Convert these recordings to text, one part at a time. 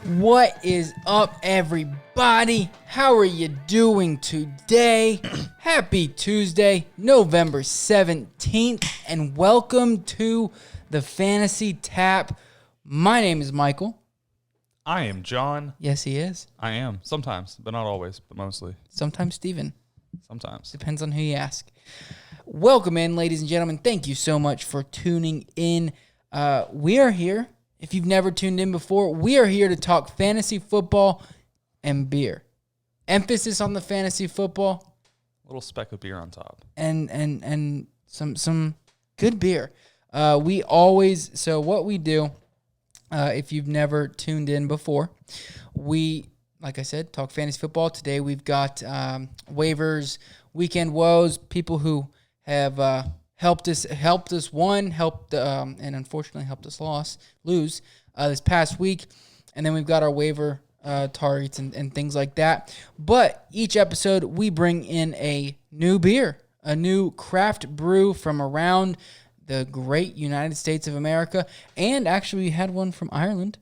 What is up, everybody? How are you doing today? Happy Tuesday, November 17th, and welcome to the Fantasy Tap. My name is Michael. I am John. Yes, he is. I am. Sometimes, but not always, but mostly. Sometimes Steven. Sometimes. Depends on who you ask. Welcome in, ladies and gentlemen. Thank you so much for tuning in. We are here. If you've never tuned in before, we are here to talk fantasy football and beer. Emphasis on the fantasy football. A little speck of beer on top. And some good beer. So what we do, if you've never tuned in before, we, like I said, talk fantasy football. Today we've got waivers, weekend woes, people who have helped us won, and unfortunately helped us lose this past week. And then we've got our waiver targets and things like that. But each episode, we bring in a new beer, a new craft brew from around the great United States of America. And actually, we had one from Ireland.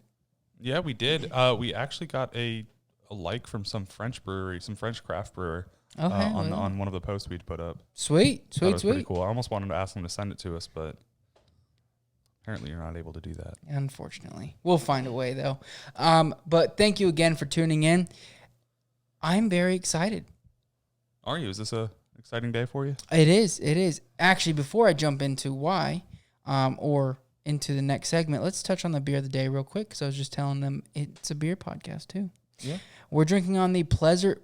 Yeah, we did. We actually got a like from some French brewery, some French craft brewer. On one of the posts we'd put up. Sweet. Pretty cool. I almost wanted to ask them to send it to us, but apparently you're not able to do that. Unfortunately. We'll find a way, though. But thank you again for tuning in. I'm very excited. Are you? Is this a exciting day for you? It is. Actually, before I jump into why, or into the next segment, let's touch on the beer of the day real quick, because I was just telling them it's a beer podcast, too. Yeah. We're drinking on the Pleasure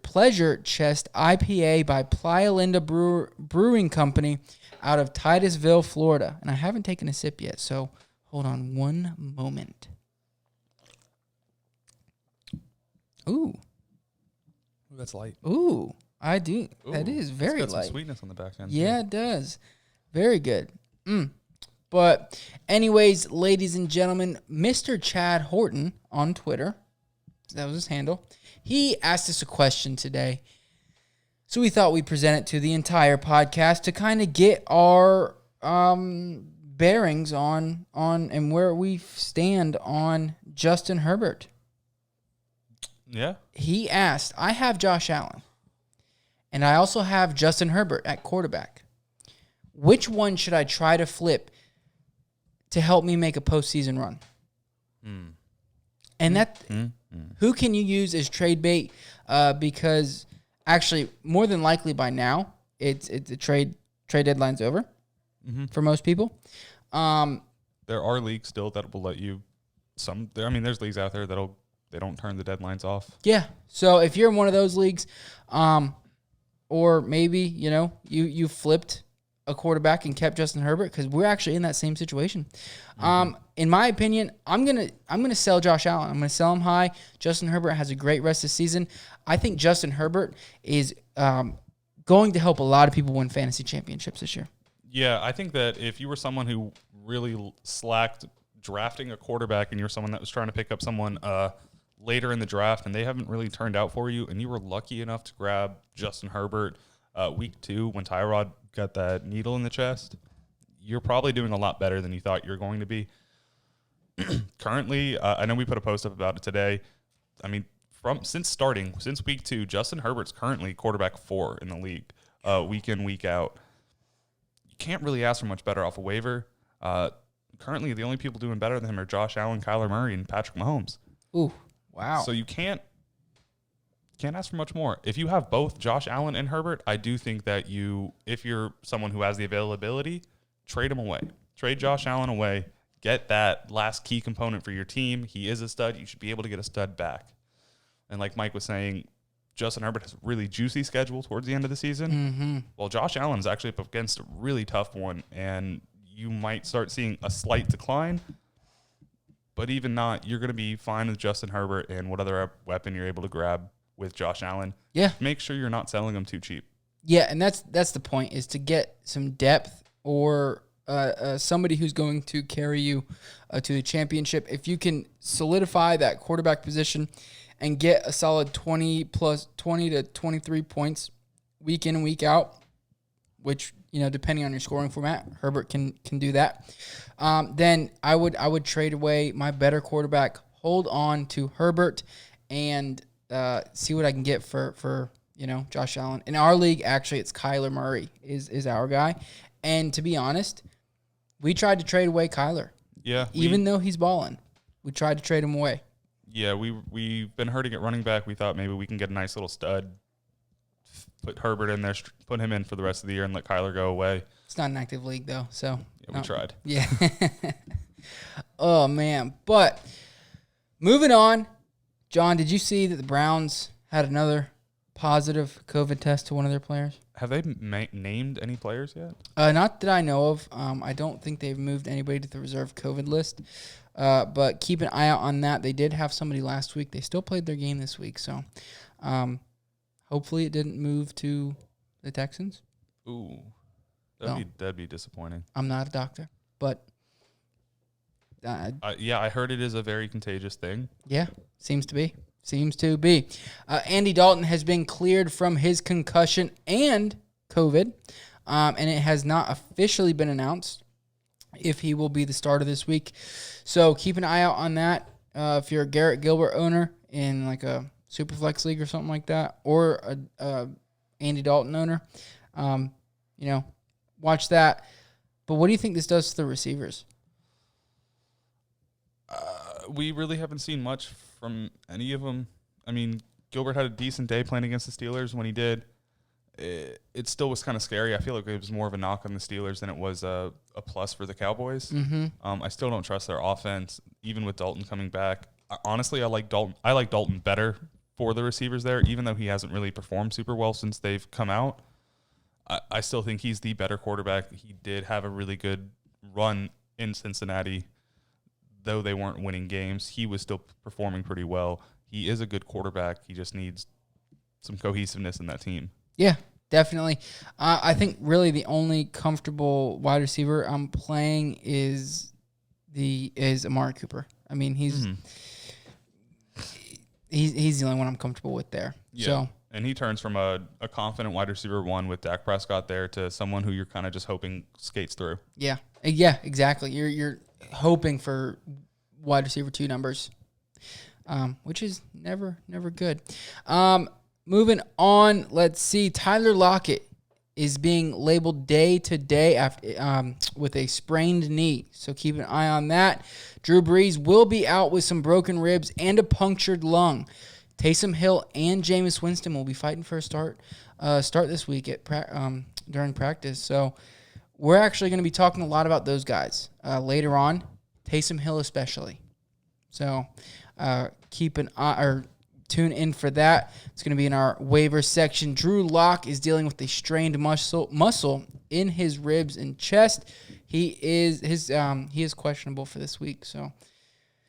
Chest IPA by Playalinda Brewing Company out of Titusville, Florida. And I haven't taken a sip yet, so hold on one moment. Ooh, that's light. Ooh, I do. Ooh, that is very it's got light. Some sweetness on the back end. Yeah, it does. Very good. But anyways, ladies and gentlemen, Mr. Chad Horton on Twitter, that was his handle, he asked us a question today. So we thought we'd present it to the entire podcast to kind of get our bearings on and where we stand on Justin Herbert. Yeah. He asked, I have Josh Allen, and I also have Justin Herbert at quarterback. Which one should I try to flip to help me make a postseason run? And who can you use as trade bait? Because actually, more than likely by now, it's a trade deadline's over for most people. There are leagues still that will let you there's leagues out there they don't turn the deadlines off. Yeah. So if you're in one of those leagues, or maybe you flipped a quarterback and kept Justin Herbert, because we're actually in that same situation. In my opinion, I'm gonna sell Josh Allen. I'm gonna sell him high. Justin Herbert has a great rest of the season. I think Justin Herbert is going to help a lot of people win fantasy championships this year. Yeah, I think that if you were someone who really slacked drafting a quarterback and you're someone that was trying to pick up someone later in the draft and they haven't really turned out for you, and you were lucky enough to grab Justin Herbert week 2 when Tyrod got that needle in the chest, you're probably doing a lot better than you thought you're going to be. Currently, I know we put a post up about it today. I mean, since week 2, Justin Herbert's currently quarterback 4 in the league, week in, week out. You can't really ask for much better off a waiver. Currently, the only people doing better than him are Josh Allen, Kyler Murray, and Patrick Mahomes. Ooh, wow. So you can't ask for much more. If you have both Josh Allen and Herbert, I do think that if you're someone who has the availability, trade him away. Trade Josh Allen away. Get that last key component for your team. He is a stud. You should be able to get a stud back. And like Mike was saying, Justin Herbert has a really juicy schedule towards the end of the season. Well, Josh Allen is actually up against a really tough one, and you might start seeing a slight decline. But even not, you're going to be fine with Justin Herbert and whatever weapon you're able to grab with Josh Allen. Yeah. Make sure you're not selling them too cheap. Yeah, and that's the point, is to get some depth or somebody who's going to carry you to the championship. If you can solidify that quarterback position and get a solid 20 to 23 points week in and week out, which, depending on your scoring format, Herbert can do that. Then I would trade away my better quarterback hold on to Herbert and see what I can get for Josh Allen. In our league, actually, it's Kyler Murray is our guy. And to be honest, we tried to trade away Kyler. Yeah. Even though he's balling, we tried to trade him away. Yeah, we've been hurting at running back. We thought maybe we can get a nice little stud, put Herbert in there, put him in for the rest of the year, and let Kyler go away. It's not an active league, though, so. Yeah, we tried. Yeah. Oh, man. But moving on, John, did you see that the Browns had another positive COVID test to one of their players? Have they named any players yet? Not that I know of. I don't think they've moved anybody to the reserve COVID list. But keep an eye out on that. They did have somebody last week. They still played their game this week. So hopefully it didn't move to the Texans. Ooh, that'd be disappointing. I'm not a doctor, but yeah, I heard it is a very contagious thing. Yeah, seems to be. Andy Dalton has been cleared from his concussion and COVID, and it has not officially been announced if he will be the starter this week. So keep an eye out on that. If you're a Garrett Gilbert owner in like a Superflex league or something like that, or a Andy Dalton owner, watch that. But what do you think this does to the receivers? We really haven't seen much from any of them. I mean, Gilbert had a decent day playing against the Steelers. When he did, it still was kind of scary. I feel like it was more of a knock on the Steelers than it was a plus for the Cowboys. Mm-hmm. I still don't trust their offense, even with Dalton coming back. Honestly, I like Dalton better for the receivers there, even though he hasn't really performed super well since they've come out. I still think he's the better quarterback. He did have a really good run in Cincinnati. Though they weren't winning games, he was still performing pretty well. He is a good quarterback. He just needs some cohesiveness in that team. Yeah, definitely. I think really the only comfortable wide receiver I'm playing is Amari Cooper. I mean, he's the only one I'm comfortable with there. Yeah. So. And he turns from a confident wide receiver one with Dak Prescott there to someone who you're kind of just hoping skates through. Yeah, exactly. You're hoping for wide receiver 2 numbers, which is never good. Moving on, let's see. Tyler Lockett is being labeled day to day after with a sprained knee, so keep an eye on that. Drew Brees will be out with some broken ribs and a punctured lung. Taysom Hill and Jameis Winston will be fighting for a start this week during practice. So we're actually going to be talking a lot about those guys later on, Taysom Hill especially. So keep an eye or tune in for that. It's going to be in our waiver section. Drew Lock is dealing with a strained muscle in his ribs and chest. He is questionable for this week. So.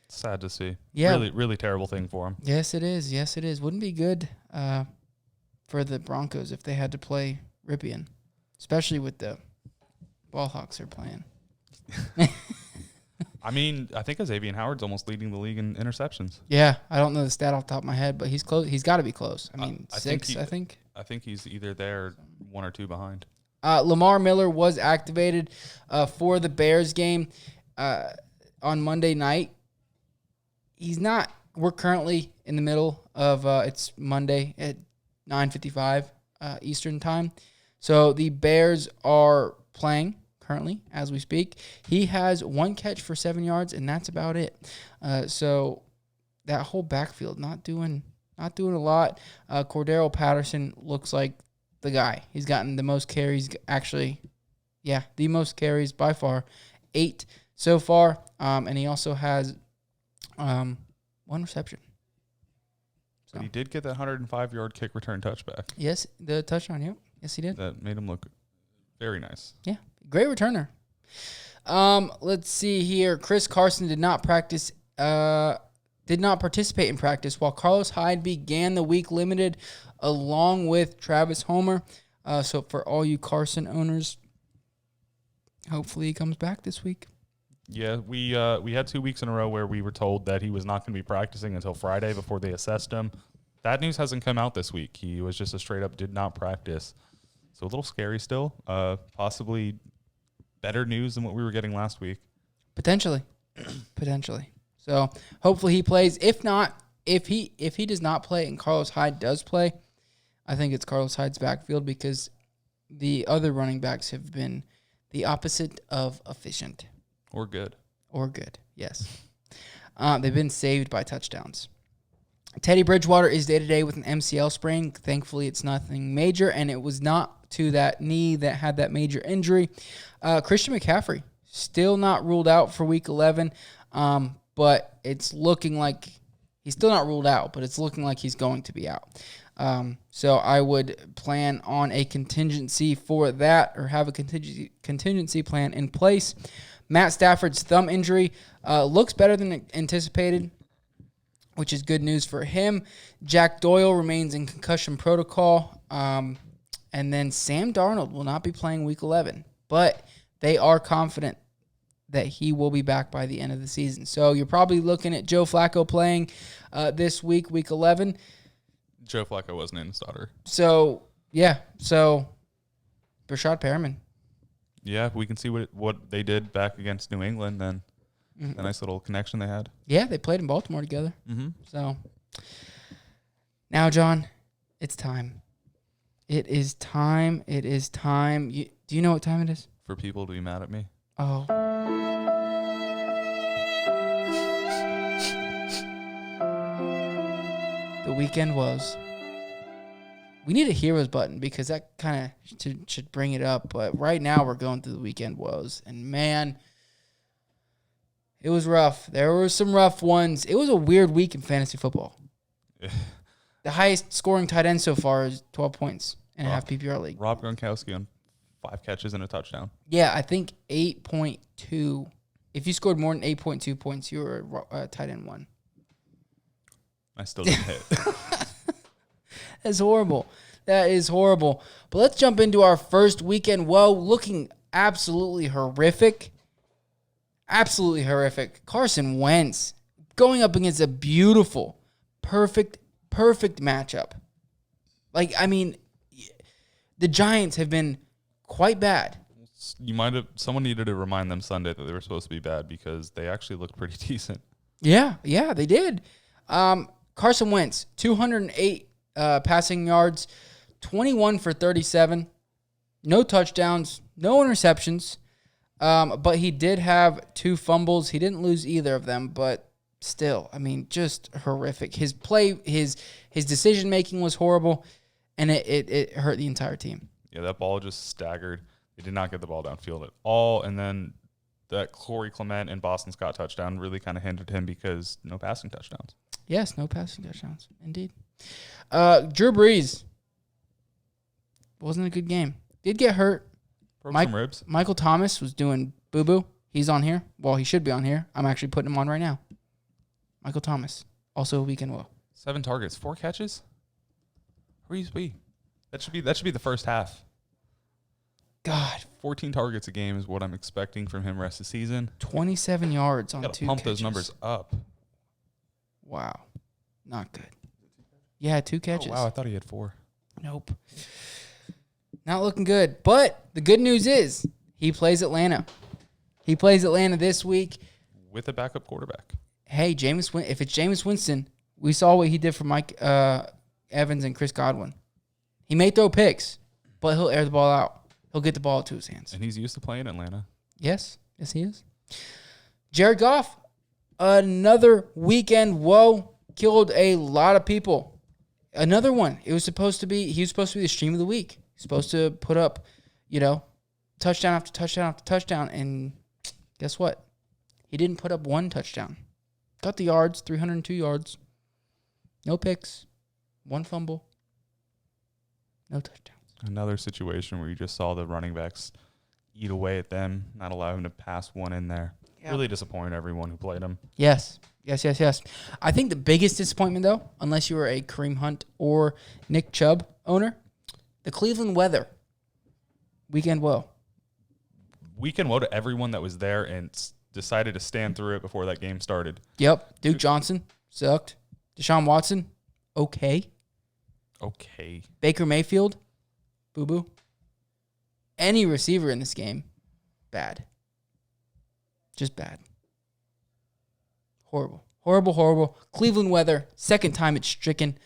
Sad to see. Yeah. Really, really terrible thing for him. Yes, it is. Wouldn't be good for the Broncos if they had to play Ripien, especially with the Ballhawks they're playing. I mean, I think Xavier Howard's almost leading the league in interceptions. Yeah, I don't know the stat off the top of my head, but he's close. He's got to be close. I mean, 6, I think. I think he's either there or 1 or 2 behind. Lamar Miller was activated for the Bears game on Monday night. He's not. We're currently in the middle of it's Monday at 9:55 Eastern time. So the Bears are playing currently as we speak. He has 1 catch for 7 yards, and that's about it. So that whole backfield not doing a lot. Cordero Patterson looks like the guy. He's gotten the most carries. Actually, yeah, the most carries by far, 8 so far. And he also has 1 reception. So. But he did get that 105-yard kick return touchback. Yes, the touchdown, yep. Yes, he did. That made him look very nice. Yeah, great returner. Let's see here. Chris Carson did not participate in practice while Carlos Hyde began the week limited along with Travis Homer. So for all you Carson owners, hopefully he comes back this week. Yeah, we had 2 weeks in a row where we were told that he was not going to be practicing until Friday before they assessed him. That news hasn't come out this week. He was just a straight up did not practice. So a little scary still. Possibly better news than what we were getting last week. Potentially. So hopefully he plays. If not, if he does not play and Carlos Hyde does play, I think it's Carlos Hyde's backfield because the other running backs have been the opposite of efficient. Or good. Or good, yes. They've been saved by touchdowns. Teddy Bridgewater is day-to-day with an MCL sprain. Thankfully, it's nothing major, and it was not to that knee that had that major injury. Christian McCaffrey, still not ruled out for Week 11, but it's looking like he's still not ruled out, but it's looking like he's going to be out. So I would plan on a contingency for that or have a contingency plan in place. Matt Stafford's thumb injury looks better than anticipated, which is good news for him. Jack Doyle remains in concussion protocol. And then Sam Darnold will not be playing Week 11, but they are confident that he will be back by the end of the season. So you're probably looking at Joe Flacco playing this week, Week 11. Joe Flacco wasn't in the starter. So, yeah. So, Brashad Perriman. Yeah, we can see what they did back against New England, then a nice little connection they had. Yeah, they played in Baltimore together. Mm-hmm. So, now, John, it's time. It is time. It is time. Do you know what time it is? For people to be mad at me. Oh. The weekend woes. We need a heroes button because that kind of should bring it up. But right now we're going through the weekend woes. And, man, it was rough. There were some rough ones. It was a weird week in fantasy football. The highest scoring tight end so far is 12 points in a half PPR league. Rob Gronkowski on 5 catches and a touchdown. Yeah, I think 8.2. If you scored more than 8.2 points, you were a tight end 1. I still didn't hit. That's horrible. That is horrible. But let's jump into our first weekend woe, looking absolutely horrific. Absolutely horrific. Carson Wentz going up against a beautiful, perfect matchup. Like, I mean, the Giants have been quite bad. Someone needed to remind them Sunday that they were supposed to be bad because they actually looked pretty decent. Yeah, they did. Carson Wentz, 208 passing yards, 21 for 37, no touchdowns, no interceptions, but he did have 2 fumbles. He didn't lose either of them, but still, I mean, just horrific. His play, his decision-making was horrible, and it hurt the entire team. Yeah, that ball just staggered. They did not get the ball downfield at all, and then that Corey Clement and Boston Scott touchdown really kind of hindered him because no passing touchdowns. Yes, no passing touchdowns, indeed. Drew Brees wasn't a good game. Did get hurt. Broke some ribs. Michael Thomas was doing boo-boo. He's on here. Well, he should be on here. I'm actually putting him on right now. Michael Thomas, also a weekend woe. 7 targets, 4 catches. Where you be? That should be the first half. God, 14 targets a game is what I'm expecting from him rest of the season. 27 yards on 2 catches. Pump those numbers up. Wow, not good. Yeah, 2 catches. Oh, wow, I thought he had 4. Nope. Not looking good. But the good news is he plays Atlanta. He plays Atlanta this week. With a backup quarterback. Hey, if it's Jameis Winston, we saw what he did for Mike Evans and Chris Godwin. He may throw picks, but he'll air the ball out. He'll get the ball to his hands. And he's used to playing Atlanta. Yes, he is. Jared Goff, another weekend woe, killed a lot of people. Another one. He was supposed to be the stream of the week. He's supposed to put up, touchdown after touchdown after touchdown, and guess what? He didn't put up 1 touchdown. Got the yards, 302 yards. No picks, 1 fumble, no touchdowns. Another situation where you just saw the running backs eat away at them, not allow him to pass one in there. Yeah. Really disappointed everyone who played him. Yes. I think the biggest disappointment, though, unless you were a Kareem Hunt or Nick Chubb owner, the Cleveland weather. Weekend woe. Weekend woe to everyone that was there and decided to stand through it before that game started. Yep. Duke Johnson sucked. Deshaun Watson, okay. Baker Mayfield, boo-boo. Any receiver in this game, bad. Just bad. Horrible. Horrible, horrible. Cleveland weather. Second time it's stricken.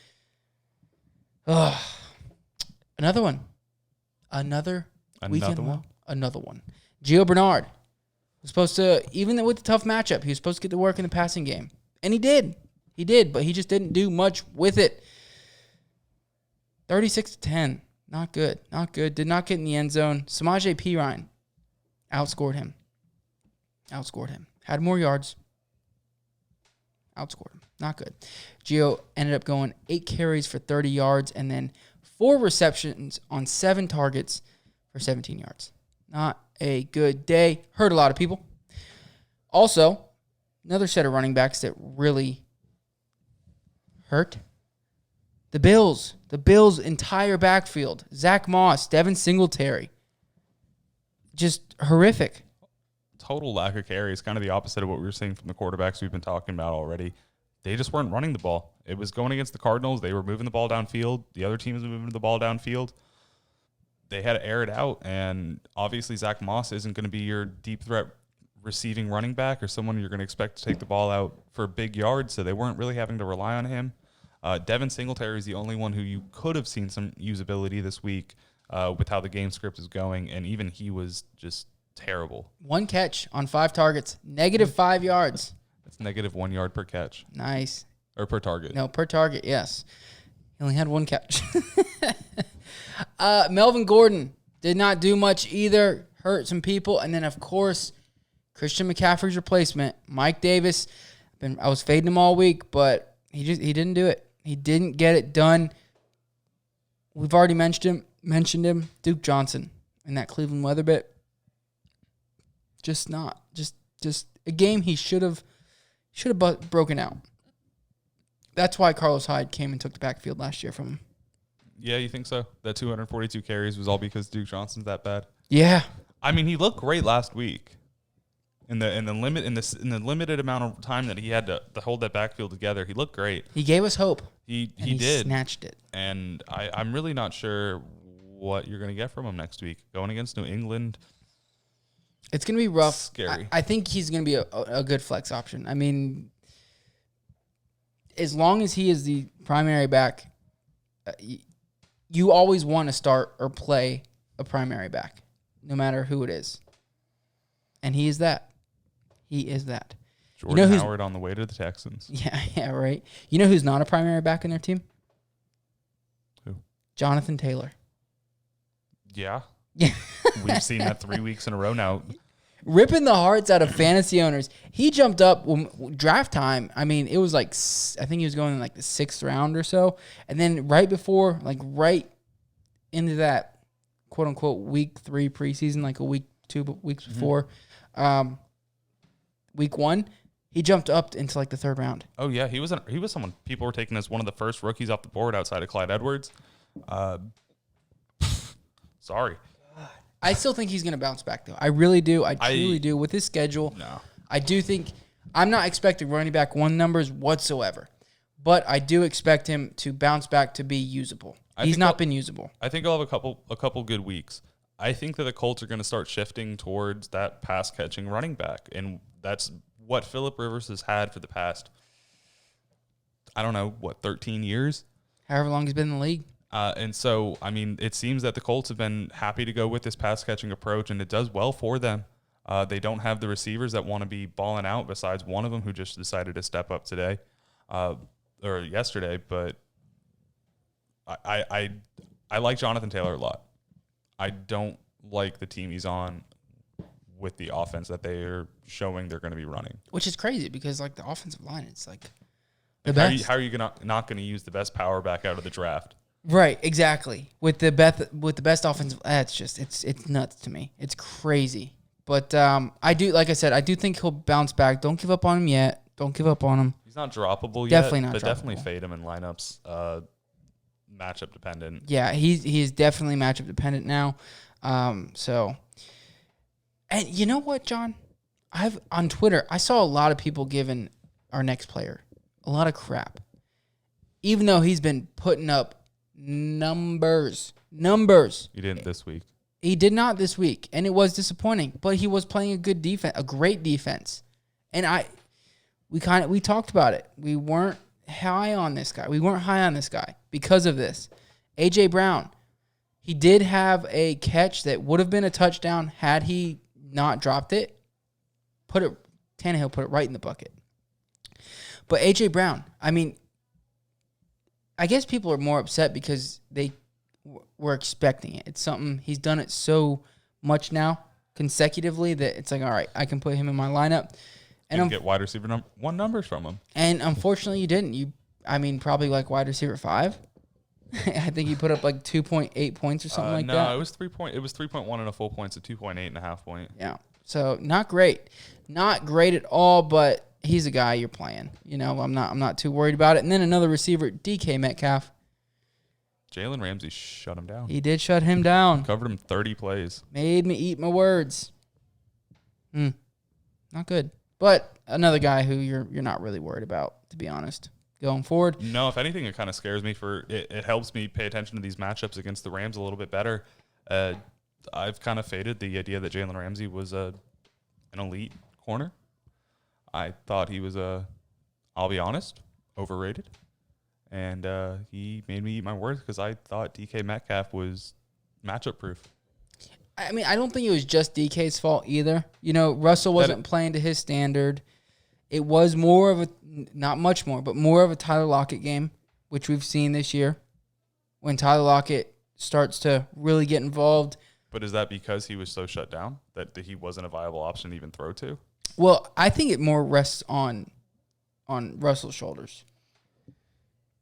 Ugh. Another one. Another weekend. one? Another one. Gio Bernard was supposed to, even with the tough matchup, he was supposed to get to work in the passing game. And he did. He did, but he just didn't do much with it. 36-10. Not good. Not good. Did not get in the end zone. Samaje Perine outscored him. Had more yards. Outscored him. Not good. Gio ended up going 8 carries for 30 yards and then 4 receptions on 7 targets for 17 yards. Not a good day. Hurt a lot of people. Also, another set of running backs that really hurt. The Bills. The Bills' entire backfield. Zach Moss, Devin Singletary. Just horrific. Total lack of carries, kind of the opposite of what we were seeing from the quarterbacks we've been talking about already. They just weren't running the ball. It was going against the Cardinals. They were moving the ball downfield. The other team was moving the ball downfield. They had to air it out, and obviously Zach Moss isn't going to be your deep threat receiving running back or someone you're going to expect to take the ball out for big yards, so they weren't really having to rely on him. Devin Singletary is the only one who you could have seen some usability this week with how the game script is going, and even he was just terrible. 1 catch on 5 targets. -5 yards. It's -1 yard per catch. Nice. Or per target. No, per target, yes. He only had 1 catch. Melvin Gordon did not do much either. Hurt some people. And then, of course, Christian McCaffrey's replacement, Mike Davis. I was fading him all week, but he didn't do it. He didn't get it done. We've already mentioned him. Duke Johnson in that Cleveland weather bit. Just not. Just a game he should have broken out. That's why Carlos Hyde came and took the backfield last year from him. Yeah, you think so? That 242 carries was all because Duke Johnson's that bad? Yeah. I mean, he looked great last week. In the limited amount of time that he had to hold that backfield together, he looked great. He gave us hope. He did. Snatched it. And I'm really not sure what you're going to get from him next week. Going against New England. It's going to be rough. Scary. I think he's going to be a good flex option. I mean, as long as he is the primary back, you always want to start or play a primary back, no matter who it is. And he is that. He is that. Jordan Howard on the way to the Texans. Yeah, right. You know who's not a primary back in their team? Who? Jonathan Taylor. Yeah. Yeah. We've seen that 3 weeks in a row now. Ripping the hearts out of fantasy owners. He jumped up draft time. I mean, it was like, I think he was going in like the 6th round or so. And then right before, like right into that quote unquote week 3 preseason, like a week 2 weeks before, week 1, he jumped up into like the 3rd round. Oh yeah, he was someone people were taking as one of the first rookies off the board outside of Clyde Edwards. Sorry. I still think he's going to bounce back, though. I really do. I truly do. With his schedule, No. I do think I'm not expecting running back 1 numbers whatsoever, but I do expect him to bounce back to be usable. He's not been usable. I think he'll have a couple good weeks. I think that the Colts are going to start shifting towards that pass-catching running back, and that's what Phillip Rivers has had for the past, 13 years? However long he's been in the league. And so, I mean, it seems that the Colts have been happy to go with this pass-catching approach, and it does well for them. They don't have the receivers that want to be balling out besides one of them who just decided to step up today or yesterday. But I like Jonathan Taylor a lot. I don't like the team he's on with the offense that they are showing they're going to be running. Which is crazy because, like, the offensive line, it's like the best. How are you not going to use the best power back out of the draft? Right, exactly. With the best offensive, it's nuts to me. It's crazy. But I do think he'll bounce back. Don't give up on him yet. Don't give up on him. He's not droppable Definitely yet, not but droppable. definitely fade him in lineups. Matchup dependent. Yeah, he's definitely matchup dependent now. So, and you know what, John? On Twitter, I saw a lot of people giving our next player a lot of crap, even though he's been putting up numbers. He didn't this week. He did not this week, and it was disappointing. But he was playing a good defense, a great defense, and we talked about it. We weren't high on this guy. We weren't high on this guy because of this. A.J. Brown, he did have a catch that would have been a touchdown had he not dropped it. Tannehill put it right in the bucket. But A.J. Brown, I mean, I guess people are more upset because they were expecting it. It's something, he's done it so much now consecutively that it's like, all right, I can put him in my lineup. And get wide receiver one numbers from him. And unfortunately, you didn't. Probably like wide receiver 5. I think you put up like 2.8 points or something like that. No, it was 3 point. It was 3.1 and a full point, so 2.8 and a half point. Yeah. So not great, not great at all. But he's a guy you're playing. I'm not too worried about it. And then another receiver, DK Metcalf. Jalen Ramsey shut him down. He did shut him down. Covered him 30 plays. Made me eat my words. Not good. But another guy who you're not really worried about, to be honest, going forward. No, if anything, it kind of scares me. It helps me pay attention to these matchups against the Rams a little bit better. I've kind of faded the idea that Jalen Ramsey was an elite corner. I thought he was I'll be honest, overrated. And he made me eat my words because I thought DK Metcalf was matchup proof. I mean, I don't think it was just DK's fault either. Russell wasn't playing to his standard. It was more of not much more, but more of a Tyler Lockett game, which we've seen this year. When Tyler Lockett starts to really get involved. But is that because he was so shut down that he wasn't a viable option to even throw to? Well, I think it more rests on Russell's shoulders.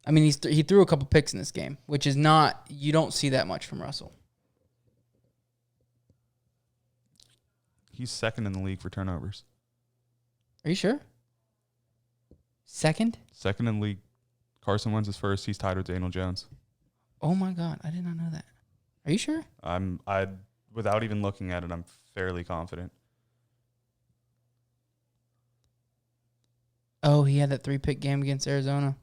I mean, he threw a couple picks in this game, which is not, you don't see that much from Russell. He's second in the league for turnovers. Are you sure? Second? Second in the league. Carson Wentz is first. He's tied with Daniel Jones. Oh my God, I did not know that. Are you sure? Without even looking at it, I'm fairly confident. Oh, he had that 3-pick game against Arizona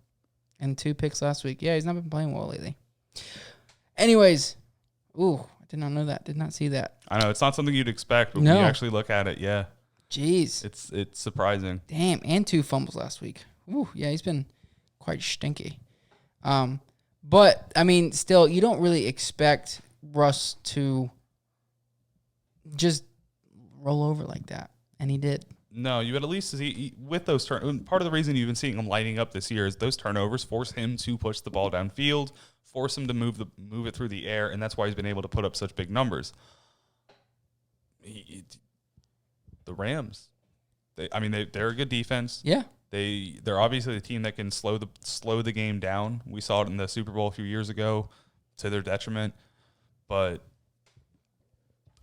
and 2 picks last week. Yeah, he's not been playing well lately. Anyways, I did not know that. Did not see that. I know it's not something you'd expect, but when you actually look at it, yeah. Jeez. It's surprising. Damn, and 2 fumbles last week. Yeah, he's been quite stinky. But I mean, still, you don't really expect Russ to just roll over like that, and he did. No, you would at least see with those part of the reason you've been seeing him lighting up this year is those turnovers force him to push the ball downfield, force him to move it through the air, and that's why he's been able to put up such big numbers. The Rams, they're a good defense. Yeah, they're obviously the team that can slow the game down. We saw it in the Super Bowl a few years ago, to their detriment, but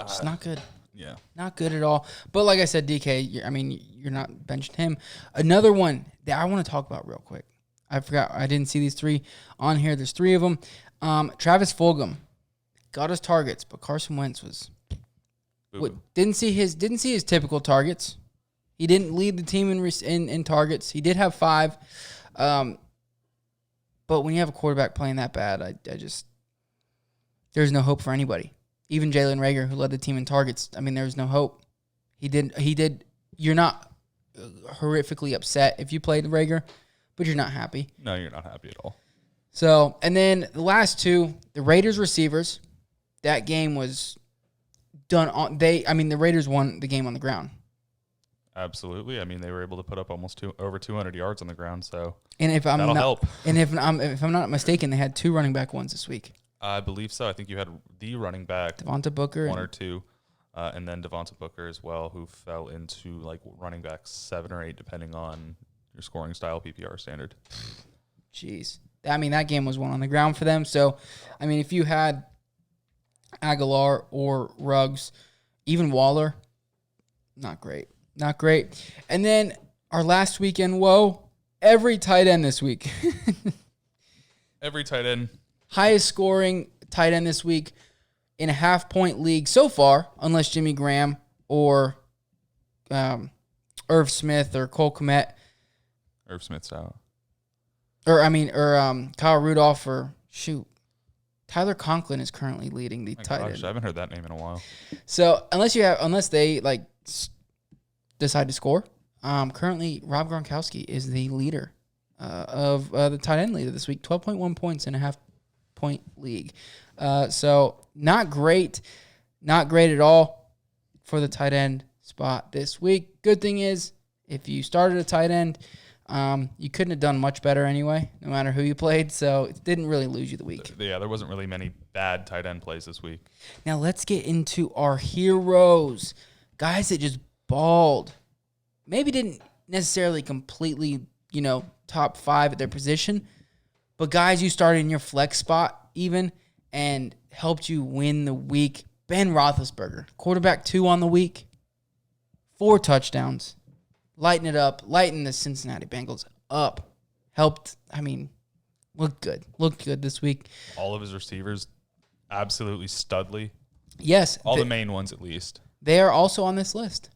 it's not good. Yeah. Not good at all. But like I said, DK, you're not benching him. Another one that I want to talk about real quick. I forgot. I didn't see these 3 on here. There's 3 of them. Travis Fulgham got his targets, but Carson Wentz didn't see his typical targets. He didn't lead the team in targets. He did have 5. But when you have a quarterback playing that bad, there's no hope for anybody. Even Jalen Reagor, who led the team in targets, there's no hope. He did. You're not horrifically upset if you played Reagor, but you're not happy. No, you're not happy at all. So, and then the last 2, the Raiders receivers, that game was done on. The Raiders won the game on the ground. Absolutely. They were able to put up almost over 200 yards on the ground. So, and that'll help. And if I'm not mistaken, they had 2 running back ones this week. I believe so. I think you had the running back, Devonta Booker, 1 or 2, and then Devonta Booker as well, who fell into like running back 7 or 8, depending on your scoring style PPR standard. Jeez, that game was won on the ground for them. So, if you had Aguilar or Ruggs, even Waller, not great. And then our last weekend, every tight end this week. Every tight end. Highest scoring tight end this week in a half-point league so far, unless Jimmy Graham or Irv Smith or Cole Kmet. Irv Smith's out. Or Kyle Rudolph or Tyler Conklin is currently leading the tight end. I haven't heard that name in a while. So unless they decide to score, Currently, Rob Gronkowski is the leader of the tight end leader this week, 12.1 points in a half-point league. So not great at all for the tight end spot this week. Good thing is, if you started a tight end, you couldn't have done much better anyway, no matter who you played. So it didn't really lose you the week. Yeah, there wasn't really many bad tight end plays this week. Now let's get into our heroes, guys that just balled. Maybe didn't necessarily completely, top 5 at their position, but guys you started in your flex spot even and helped you win the week. Ben Roethlisberger, quarterback 2 on the week, 4 touchdowns, lighten the Cincinnati Bengals up. Looked good this week. All of his receivers, absolutely studly. Yes. All the main ones, at least. They are also on this list.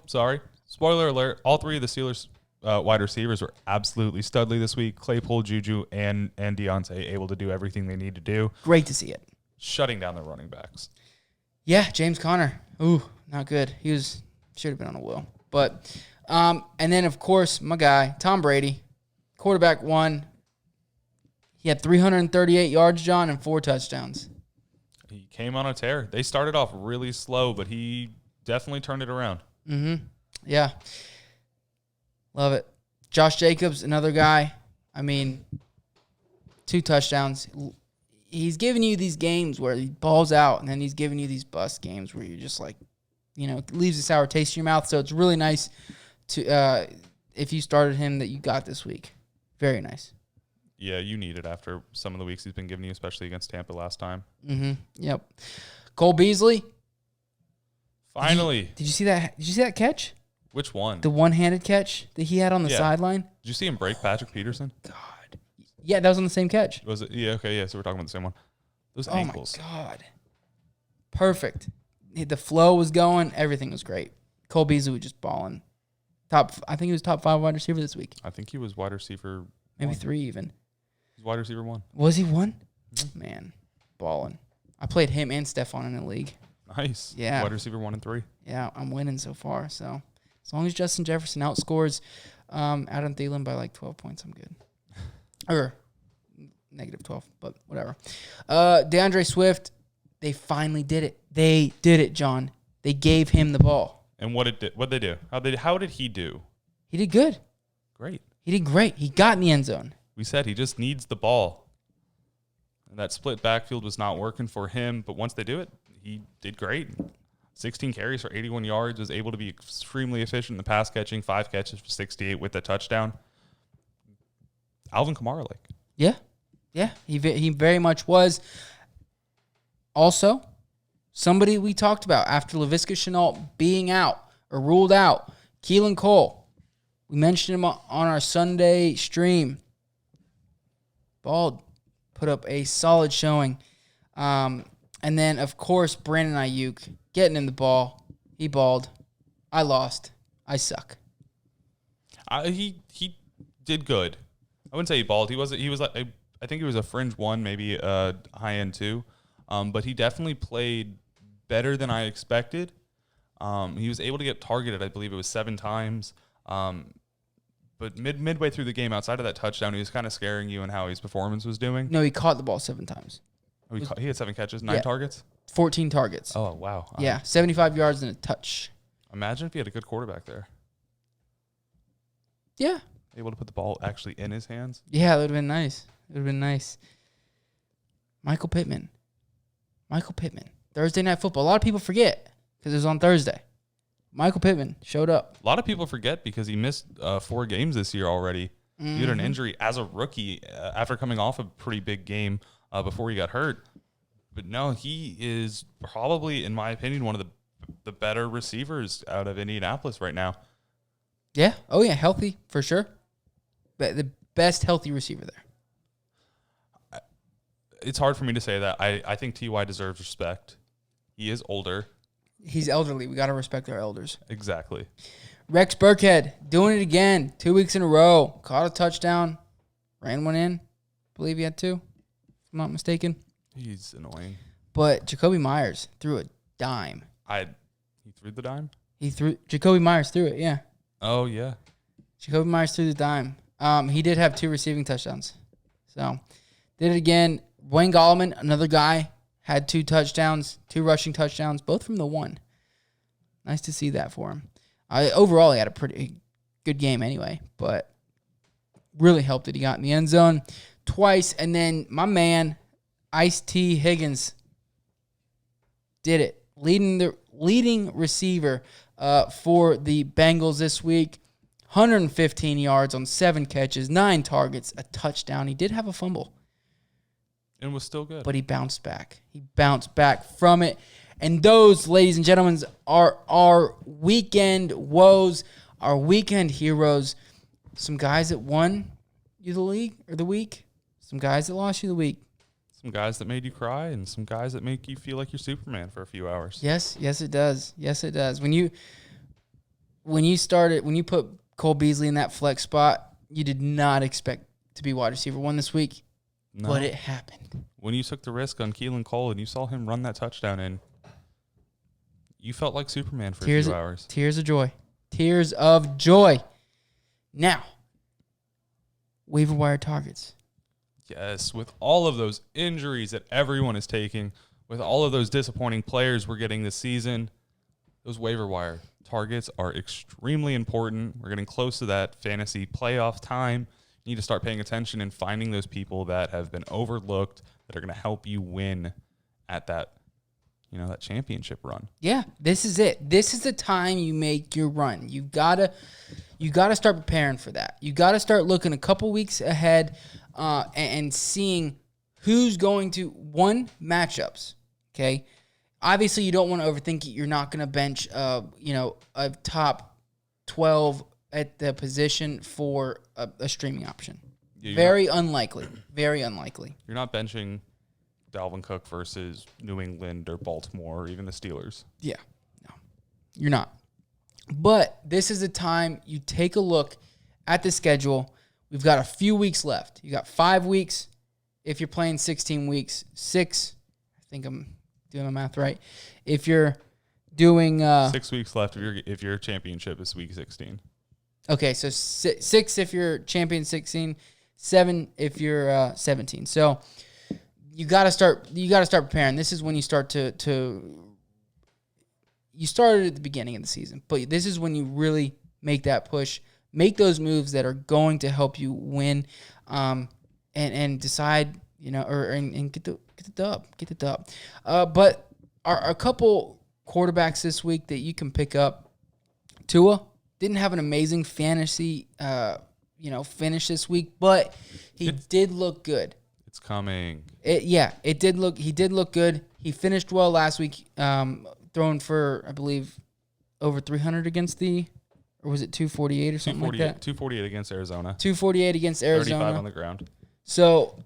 Sorry. Spoiler alert. All 3 of the Steelers wide receivers were absolutely studly this week. Claypool, Juju, and Deontay able to do everything they need to do. Great to see it. Shutting down the running backs. Yeah, James Conner. Ooh, not good. Should have been on a wheel. But, and then, of course, my guy, Tom Brady, quarterback 1. He had 338 yards, John, and 4 touchdowns. He came on a tear. They started off really slow, but he definitely turned it around. Mm-hmm. Yeah. Love it. Josh Jacobs, another guy. 2 touchdowns. He's giving you these games where he balls out, and then he's giving you these bust games where you're just like, it leaves a sour taste in your mouth. So it's really nice to, if you started him, that you got this week. Very nice. Yeah, you need it after some of the weeks he's been giving you, especially against Tampa last time. Mm-hmm. Yep. Cole Beasley. Finally. Did you see that? Did you see that catch? Which one? The one-handed catch that he had on the sideline. Did you see him break Patrick Peterson? God. Yeah, that was on the same catch. Was it? Yeah. Okay. Yeah. So we're talking about the same one. Those ankles. Oh my God. Perfect. The flow was going. Everything was great. Cole Beasley was just balling. I think he was top 5 wide receiver this week. I think he was wide receiver. Maybe 1. 3 even. He's wide receiver 1. Was he 1? Mm-hmm. Man, balling. I played him and Stephon in the league. Nice. Yeah. Wide receiver 1 and 3. Yeah, I'm winning so far. So as long as Justin Jefferson outscores Adam Thielen by like 12 points, I'm good. Or negative 12, but whatever. DeAndre Swift, they finally did it. They did it, John. They gave him the ball. And what'd they do? How did he do? He did good. Great. He did great. He got in the end zone. We said he just needs the ball. And that split backfield was not working for him, but once they do it, he did great. 16 carries for 81 yards, was able to be extremely efficient in the pass catching, 5 catches for 68 with a touchdown. Alvin Kamara-like. Yeah. Yeah, he very much was. Also, somebody we talked about after Laviska Shenault being out or ruled out, Keelan Cole. We mentioned him on our Sunday stream. Bald put up a solid showing. And then, of course, Brandon Ayuk getting in the ball. He balled. I lost. I suck. He did good. I wouldn't say he balled. He was like I think he was a fringe 1, maybe a high end 2. But he definitely played better than I expected. He was able to get targeted, I believe it was 7 times. But midway through the game, outside of that touchdown, he was kind of scaring you in how his performance was doing. No, he caught the ball 7 times. Oh, he had 7 catches, 9 targets? 14 targets. Oh, wow. Yeah, 75 yards and a touch. Imagine if he had a good quarterback there. Yeah. Able to put the ball actually in his hands. Yeah, that would have been nice. It would have been nice. Michael Pittman. Thursday Night Football. A lot of people forget because it was on Thursday. Michael Pittman showed up. A lot of people forget because he missed 4 games this year already. Mm-hmm. He had an injury as a rookie after coming off a pretty big game before he got hurt. But no, he is probably, in my opinion, one of the better receivers out of Indianapolis right now. Yeah. Oh, yeah. Healthy, for sure. But the best healthy receiver there. It's hard for me to say that. I think T.Y. deserves respect. He is older. He's elderly. We got to respect our elders. Exactly. Rex Burkhead doing it again. 2 weeks in a row. Caught a touchdown. Ran one in. Believe he had 2, if I'm not mistaken. He's annoying. But Jacoby Myers threw a dime. He threw the dime? Jacoby Myers threw it, yeah. Oh, yeah. Jacoby Myers threw the dime. He did have 2 receiving touchdowns. So, did it again. Wayne Gallman, another guy, had 2 touchdowns, 2 rushing touchdowns, both from the 1. Nice to see that for him. Overall, he had a pretty good game anyway, but really helped that he got in the end zone twice. And then my man, Ice-T Higgins, did it. Leading receiver for the Bengals this week. 115 yards on 7 catches, 9 targets, a touchdown. He did have a fumble. And was still good. But he bounced back. He bounced back from it. And those, ladies and gentlemen, are our weekend woes, our weekend heroes. Some guys that won you the league or the week. Some guys that lost you the week. Some guys that made you cry and some guys that make you feel like you're Superman for a few hours. Yes, it does. Yes, it does. When you put Cole Beasley in that flex spot, you did not expect to be wide receiver 1 this week, but it happened. When you took the risk on Keelan Cole and you saw him run that touchdown in, you felt like Superman for a few hours. Tears of joy. Tears of joy. Now, waiver wire targets. Yes, with all of those injuries that everyone is taking, with all of those disappointing players we're getting this season, those waiver wire targets are extremely important. We're getting close to that fantasy playoff time. You need to start paying attention and finding those people that have been overlooked that are going to help you win at that, that championship run. Yeah, this is it. This is the time you make your run. You gotta start preparing for that. You gotta start looking a couple weeks ahead and seeing who's going to matchups. Okay. Obviously, you don't want to overthink it. You're not going to bench, a top 12 at the position for a streaming option. Yeah, Very unlikely. You're not benching Dalvin Cook versus New England or Baltimore or even the Steelers. Yeah, no, you're not. But this is the time you take a look at the schedule. We've got a few weeks left. You got 5 weeks if you're playing 16 weeks. 6, I think I'm doing my math right. If you're doing 6 weeks left if your championship is week 16. Okay, so 6 if you're champion 16, 7 if you're 17. So you got to start preparing. This is when you start you started at the beginning of the season, but this is when you really make that push, make those moves that are going to help you win, and decide, and get the dub. But a couple quarterbacks this week that you can pick up. Tua didn't have an amazing fantasy, finish this week, but he did look good. It's coming. He did look good. He finished well last week, throwing for, I believe, over 300 against or was it 248 or something like that? 248 against Arizona. 248 against Arizona. 35 on the ground. So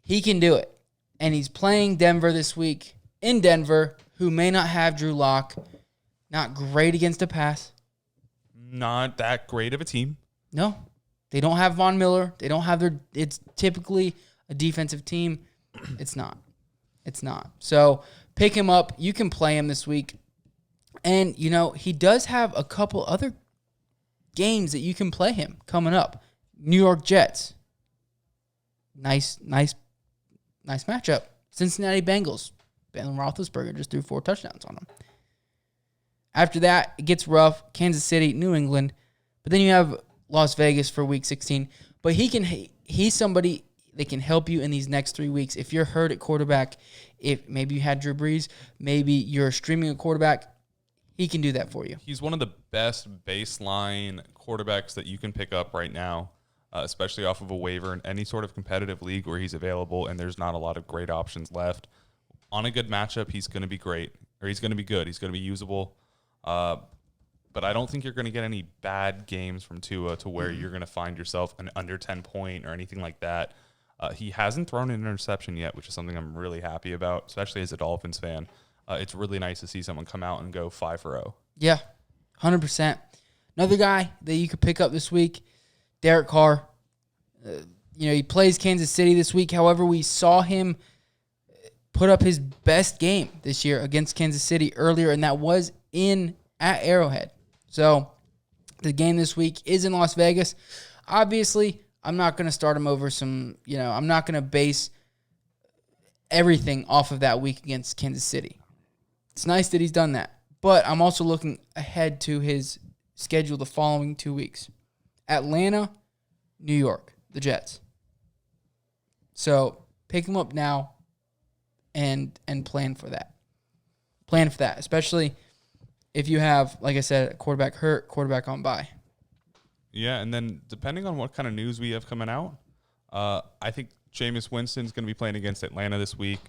he can do it. And he's playing Denver this week in Denver, who may not have Drew Lock. Not great against the pass. Not that great of a team. No. They don't have Von Miller. They don't have it's typically a defensive team. It's not. So pick him up. You can play him this week. And, he does have a couple other games that you can play him coming up. New York Jets. Nice matchup. Cincinnati Bengals. Ben Roethlisberger just threw 4 touchdowns on them. After that, it gets rough. Kansas City, New England. But then you have Las Vegas for week 16. But he's somebody that can help you in these next 3 weeks. If you're hurt at quarterback, if maybe you had Drew Brees, maybe you're streaming a quarterback, he can do that for you. He's one of the best baseline quarterbacks that you can pick up right now, especially off of a waiver in any sort of competitive league where he's available and there's not a lot of great options left. On a good matchup, he's going to be great, or he's going to be good. He's going to be usable. But I don't think you're going to get any bad games from Tua to where you're going to find yourself an under 10 point or anything like that. He hasn't thrown an interception yet, which is something I'm really happy about, especially as a Dolphins fan. It's really nice to see someone come out and go 5-0. Yeah, 100%. Another guy that you could pick up this week, Derek Carr. He plays Kansas City this week. However, we saw him put up his best game this year against Kansas City earlier, and that was at Arrowhead. So The game this week is in Las Vegas. Obviously, I'm not going to start him over some, I'm not going to base everything off of that week against Kansas City. It's nice that he's done that. But I'm also looking ahead to his schedule the following 2 weeks. Atlanta, New York, the Jets. So pick him up now and plan for that. Plan for that, especially if you have, like I said, a quarterback hurt, quarterback on bye. Yeah, and then depending on what kind of news we have coming out, I think Jameis Winston's going to be playing against Atlanta this week.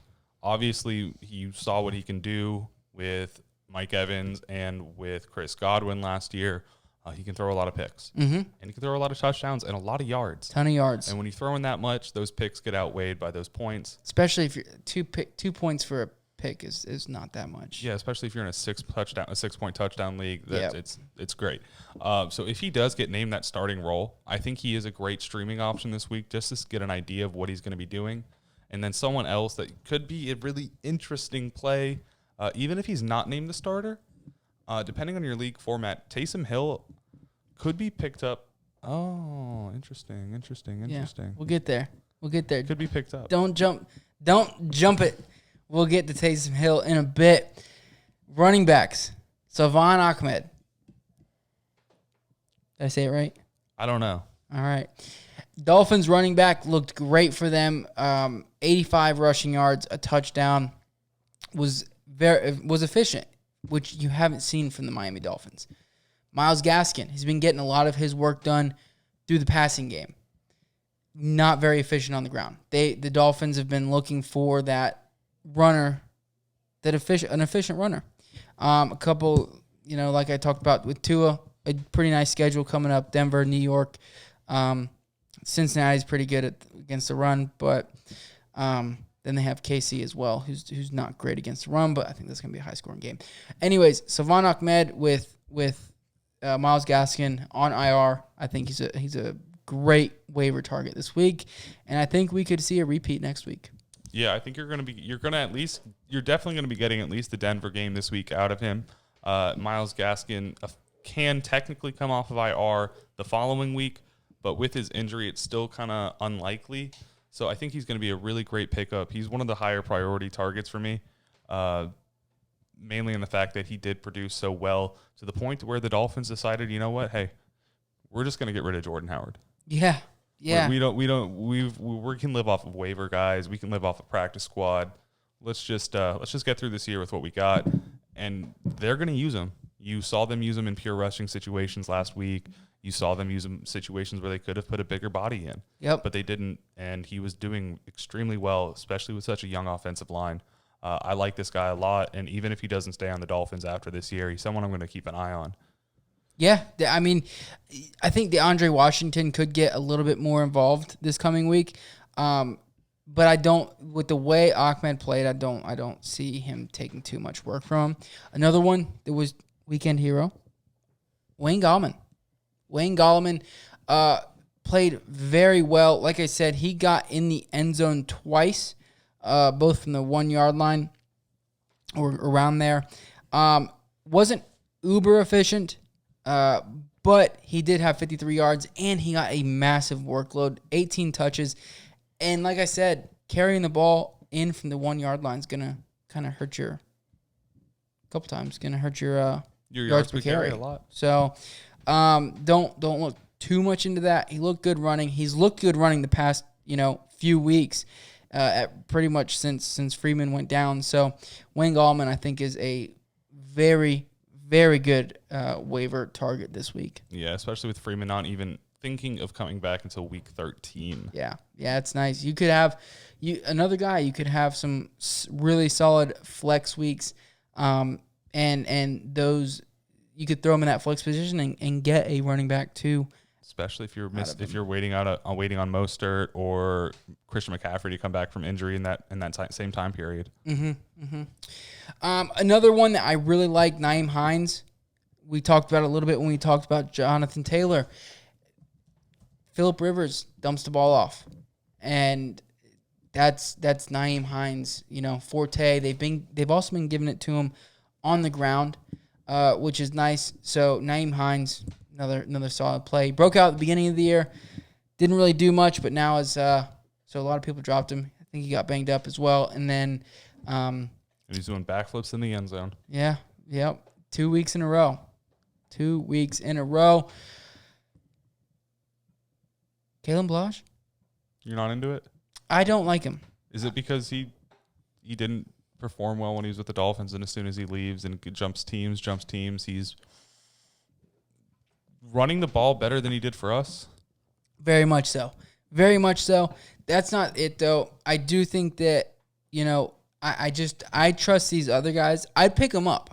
Obviously, you saw what he can do with Mike Evans and with Chris Godwin last year. He can throw a lot of picks. Mm-hmm. And he can throw a lot of touchdowns and a lot of yards. Ton of yards. And when you throw in that much, those picks get outweighed by those points. Especially if you're 2 points for a pick is not that much. Yeah, especially if you're in a 6-point touchdown league. It's great. So if he does get named that starting role, I think he is a great streaming option this week just to get an idea of what he's going to be doing. And then someone else that could be a really interesting play, even if he's not named the starter, depending on your league format, Taysom Hill could be picked up. Oh, interesting. Yeah, we'll get there. Could be picked up. Don't jump it. We'll get to Taysom Hill in a bit. Running backs. Salvon Ahmed. Did I say it right? I don't know. All right. Dolphins running back looked great for them. 85 rushing yards, a touchdown. Was efficient, which you haven't seen from the Miami Dolphins. Myles Gaskin has been getting a lot of his work done through the passing game. Not very efficient on the ground. The Dolphins have been looking for that runner, an efficient runner. A couple, like I talked about with Tua, a pretty nice schedule coming up. Denver, New York. Cincinnati's pretty good against the run, but then they have KC as well, who's not great against the run, but I think that's going to be a high-scoring game. Anyways, Salvon Ahmed with Myles Gaskin on IR. I think he's a great waiver target this week, and I think we could see a repeat next week. Yeah, I think you're definitely going to be getting at least the Denver game this week out of him. Myles Gaskin can technically come off of IR the following week, but with his injury, it's still kind of unlikely. So I think he's going to be a really great pickup. He's one of the higher priority targets for me, mainly in the fact that he did produce so well to the point where the Dolphins decided, you know what, hey, we're just going to get rid of Jordan Howard. Yeah. Yeah. We can live off of waiver guys. We can live off of practice squad. Let's just get through this year with what we got. And they're going to use him. You saw them use him in pure rushing situations last week. You saw them use him in situations where they could have put a bigger body in. Yep. But they didn't, and he was doing extremely well, especially with such a young offensive line. I like this guy a lot, and even if he doesn't stay on the Dolphins after this year, he's someone I'm going to keep an eye on. Yeah, I mean, I think DeAndre Washington could get a little bit more involved this coming week, but I don't. With the way Ahmed played, I don't see him taking too much work from him. Another one that was weekend hero, Wayne Gallman. Wayne Gallman played very well. Like I said, he got in the end zone twice, both from the 1 yard line or around there. Wasn't uber efficient. But he did have 53 yards, and he got a massive workload, 18 touches. And like I said, carrying the ball in from the 1 yard line is going to kind of hurt your yards per carry a lot. So don't look too much into that. He looked good running. He's looked good running the past few weeks, at pretty much since Freeman went down. So Wayne Gallman, I think, is a very, very good waiver target this week. Yeah, especially with Freeman not even thinking of coming back until week 13. Yeah, it's nice. You could have another guy. You could have some really solid flex weeks, and those you could throw him in that flex position and get a running back too. Especially if you're waiting on Mostert or Christian McCaffrey to come back from injury in that same time period. Another one that I really like, Nyheim Hines. We talked about it a little bit when we talked about Jonathan Taylor. Phillip Rivers dumps the ball off, and that's Nyheim Hines' forte. They've also been giving it to him on the ground, which is nice. So Nyheim Hines, another solid play. He broke out at the beginning of the year. Didn't really do much, but now so a lot of people dropped him. I think he got banged up as well. And then and he's doing backflips in the end zone. Yeah. Yep. 2 weeks in a row. 2 weeks in a row. Kalen Blanche? You're not into it? I don't like him. Is it because he didn't perform well when he was with the Dolphins, and as soon as he leaves and jumps teams, he's running the ball better than he did for us? Very much so. Very much so. That's not it, though. I do think that, I trust these other guys. I'd pick them up.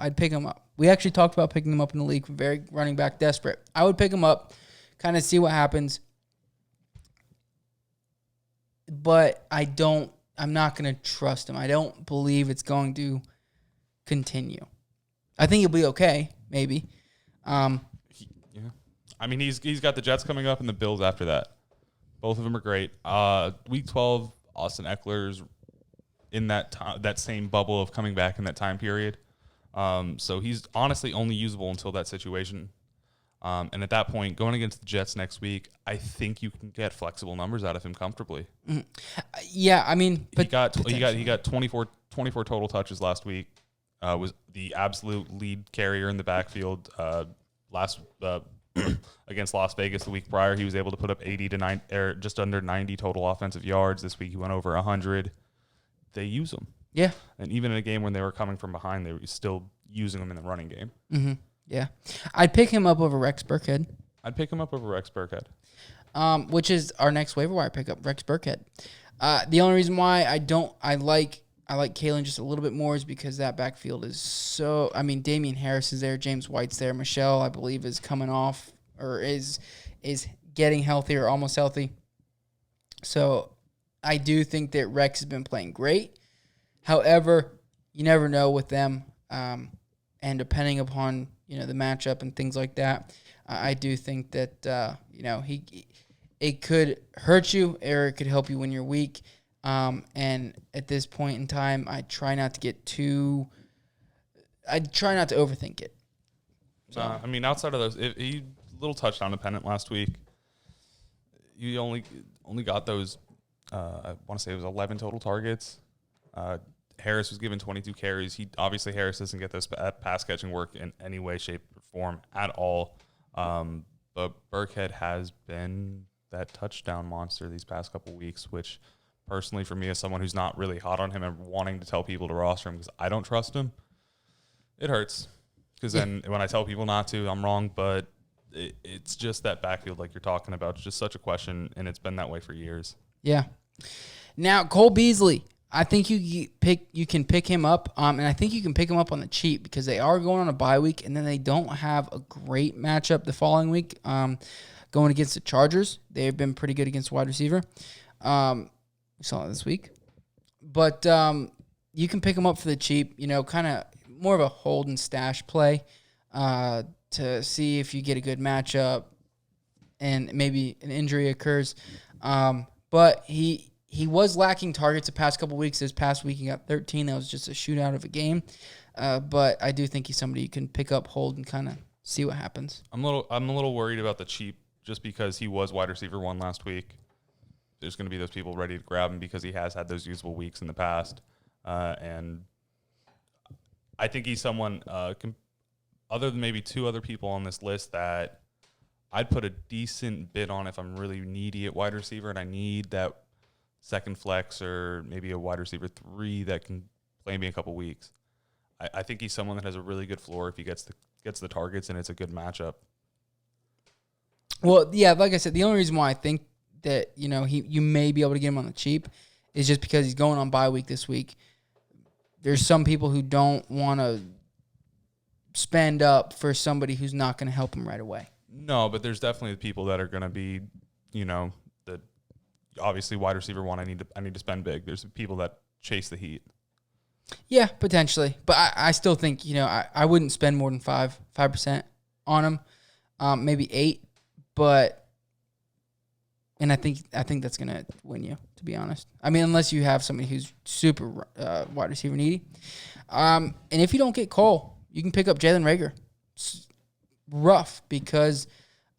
We actually talked about picking them up in the league. Very running back desperate. I would pick them up, kind of see what happens. But I'm not going to trust him. I don't believe it's going to continue. I think he'll be okay, maybe. Yeah. I mean, he's got the Jets coming up and the Bills after that. Both of them are great. Week 12, Austin Eckler's in that same bubble of coming back in that time period. So he's honestly only usable until that situation. And at that point, going against the Jets next week, I think you can get flexible numbers out of him comfortably. Yeah, I mean, he got 24 total touches last week. Was the absolute lead carrier in the backfield. Against Las Vegas the week prior, he was able to put up 80 to 90, or just under 90 total offensive yards. This week he went over 100. They use him. Yeah, and even in a game when they were coming from behind, they were still using him in the running game. Mm-hmm. Yeah. I'd pick him up over Rex Burkhead. Which is our next waiver wire pickup, Rex Burkhead. The only reason why I like Kalen just a little bit more is because that backfield is so... I mean, Damian Harris is there, James White's there, Michelle, I believe, is coming off or is getting healthy or almost healthy. So I do think that Rex has been playing great. However, you never know with them, and depending upon the matchup and things like that, I do think that it could hurt you or it could help you when you're weak. And at this point in time, I try not to overthink it. So. I mean, outside of those, he little touchdown dependent last week. You only got those. I want to say it was 11 total targets. Harris was given 22 carries. Harris doesn't get this pass catching work in any way, shape, or form at all. But Burkhead has been that touchdown monster these past couple weeks, which personally for me as someone who's not really hot on him and wanting to tell people to roster him because I don't trust him, it hurts. Because then when I tell people not to, I'm wrong. But it's just that backfield like you're talking about. It's just such a question, and it's been that way for years. Yeah. Now, Cole Beasley. I think you can pick him up, and I think you can pick him up on the cheap because they are going on a bye week, and then they don't have a great matchup the following week going against the Chargers. They've been pretty good against wide receiver. We saw it this week. But you can pick him up for the cheap, kind of more of a hold and stash play to see if you get a good matchup and maybe an injury occurs. But he was lacking targets the past couple weeks. This past week he got 13. That was just a shootout of a game. But I do think he's somebody you can pick up, hold, and kind of see what happens. I'm a little worried about the cheap just because he was wide receiver 1 last week. There's going to be those people ready to grab him because he has had those usable weeks in the past. And I think he's someone, other than maybe 2 other people on this list, that I'd put a decent bid on if I'm really needy at wide receiver and I need that second flex or maybe a wide receiver 3 that can play me a couple weeks. I think he's someone that has a really good floor if he gets the targets and it's a good matchup. Well, yeah, like I said, the only reason why I think that you may be able to get him on the cheap is just because he's going on bye week this week. There's some people who don't want to spend up for somebody who's not going to help him right away. No, but there's definitely the people that are going to be, the obviously wide receiver 1. I need to spend big. There's people that chase the heat. Yeah, potentially, but I still think I wouldn't spend more than 5% on him, maybe 8%, but. And I think that's going to win you, to be honest. I mean, unless you have somebody who's super wide receiver needy. And if you don't get Cole, you can pick up Jalen Reagor. It's rough because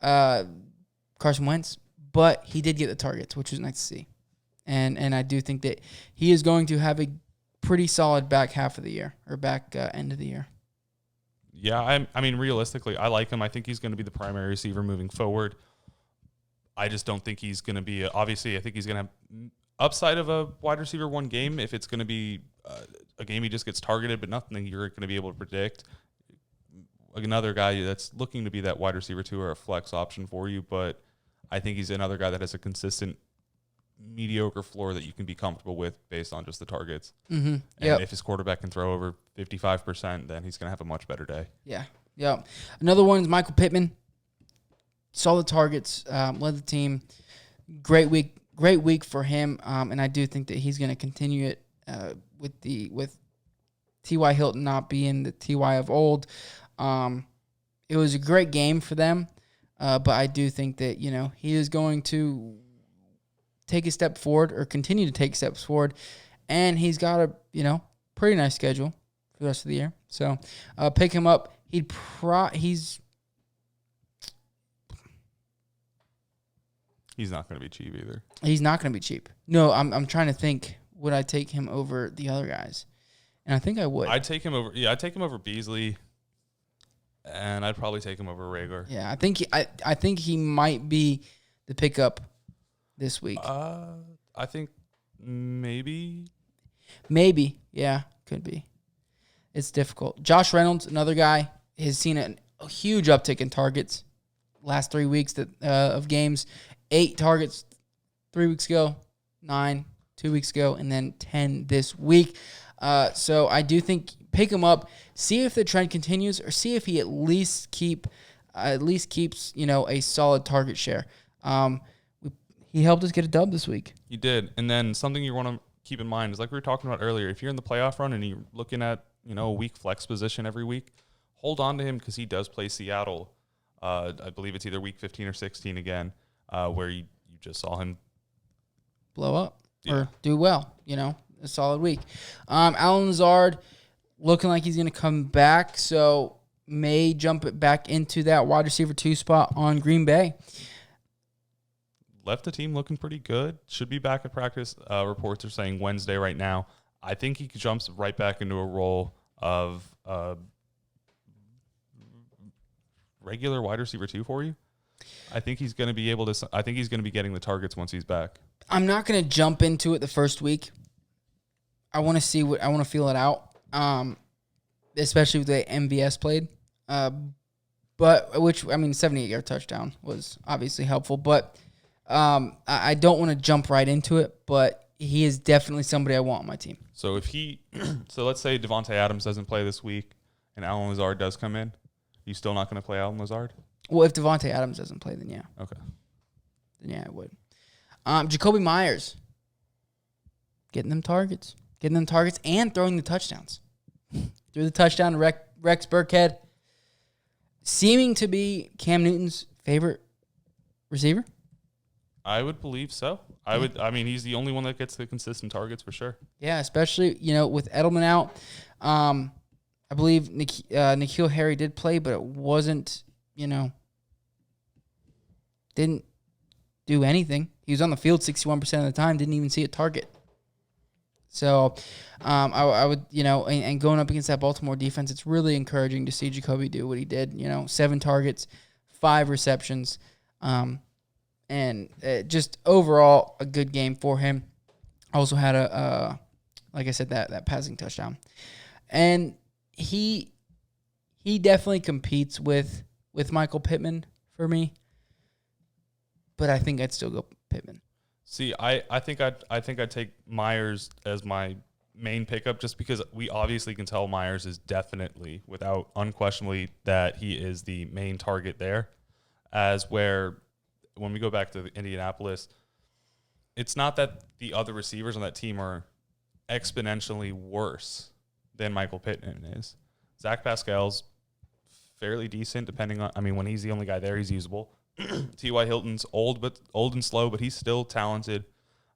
Carson Wentz, but he did get the targets, which was nice to see. And I do think that he is going to have a pretty solid back half of the year or back end of the year. Yeah, I mean, realistically, I like him. I think he's going to be the primary receiver moving forward. I just don't think he's going to be obviously, I think he's going to have upside of a wide receiver one game if it's going to be a game he just gets targeted, but nothing you're going to be able to predict. Another guy that's looking to be that wide receiver two or a flex option for you, but I think he's another guy that has a consistent mediocre floor that you can be comfortable with based on just the targets. Mm-hmm. And if his quarterback can throw over 55%, then he's going to have a much better day. Yeah. Yep. Another one is Michael Pittman. Solid targets, led the team. Great week for him. And I do think that he's going to continue it with T.Y. Hilton not being the T.Y. of old. It was a great game for them. But I do think that, he is going to take a step forward or continue to take steps forward. And he's got a, pretty nice schedule for the rest of the year. So pick him up. He's not going to be cheap either. He's not going to be cheap. No, I'm trying to think. Would I take him over the other guys? And I think I would. I'd take him over. Yeah, I'd take him over Beasley. And I'd probably take him over Rager. Yeah, I think he might be the pickup this week. I think maybe. Maybe, yeah, could be. It's difficult. Josh Reynolds, another guy, has seen a huge uptick in targets last 3 weeks of games. 8 targets 3 weeks ago, 9 2 weeks ago, and then 10 this week. So I do think pick him up, see if the trend continues, or see if he at least keeps a solid target share. He helped us get a dub this week. He did, and then something you want to keep in mind is like we were talking about earlier. If you're in the playoff run and you're looking at a weak flex position every week, hold on to him because he does play Seattle. I believe it's either week 15 or 16 again, where you just saw him blow up or do well. A solid week. Allen Lazard looking like he's going to come back, so may jump it back into that wide receiver 2 spot on Green Bay. Left the team looking pretty good. Should be back at practice. Reports are saying Wednesday right now. I think he jumps right back into a role of regular wide receiver 2 for you. I think he's going to be able to. I think he's going to be getting the targets once he's back. I'm not going to jump into it the first week. I want to see I want to feel it out, especially with the MVS played. But 78-yard touchdown was obviously helpful. But I don't want to jump right into it. But he is definitely somebody I want on my team. So let's say Devontae Adams doesn't play this week, and Allen Lazard does come in. You still not going to play Allen Lazard? Well, if Devontae Adams doesn't play, then yeah. Okay. Then yeah, I would. Jacoby Myers. Getting them targets and throwing the touchdowns. Threw the touchdown to Rex Burkhead. Seeming to be Cam Newton's favorite receiver. I would believe so. He's the only one that gets the consistent targets for sure. Yeah, especially, with Edelman out. I believe N'Keal Harry did play, but it wasn't, didn't do anything. He was on the field 61% of the time, didn't even see a target. So I would, and going up against that Baltimore defense, it's really encouraging to see Jacoby do what he did. 7 targets, 5 receptions, and just overall a good game for him. Also had like I said, that passing touchdown. And he definitely competes with Michael Pittman for me, but I think I'd still go Pittman. See, I think I'd take Myers as my main pickup just because we obviously can tell Myers is definitely, without unquestionably, that he is the main target there. As where when we go back to Indianapolis, it's not that the other receivers on that team are exponentially worse than Michael Pittman is. Zach Pascal's fairly decent, depending on. When he's the only guy there, he's usable. T.Y. Hilton's old and slow, but he's still talented,